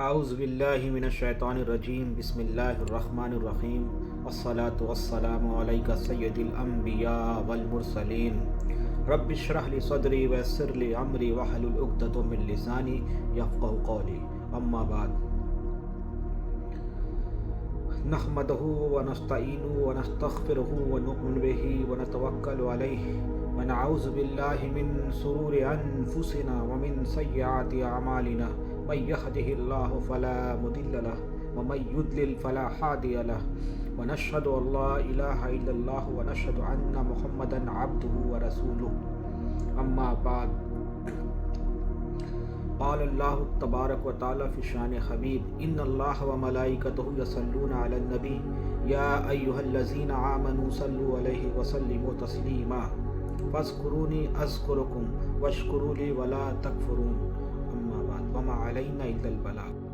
اعوذ باللہ من الشیطان الرجیم بسم اللہ الرحمن الرحیم والصلاة والسلام علیک سید الانبیاء والمرسلین رب اشرح لی صدری ویسر لی امری واحلل عقدۃ من لسانی یفقهوا قولی اما بعد نحمده ونستعینه ونستغفره ونؤمن به ونتوکل علیہ ونعوذ باللہ من شرور انفسنا ومن سیئات اعمالنا من يهده الله فلا مضل له ومن يضلل فلا هادي له ونشهد ان لا اله الا الله ونشهد ان محمدا عبده ورسوله اما بعد قال الله تبارك وتعالى في شان حبيب ان الله وملائكته يصلون على النبي يا ايها الذين امنوا صلوا عليه وسلموا تسليما فاذكروني اذكركم واشكروا لي ولا تكفرون اما بعد وما علينا الا البلاغ.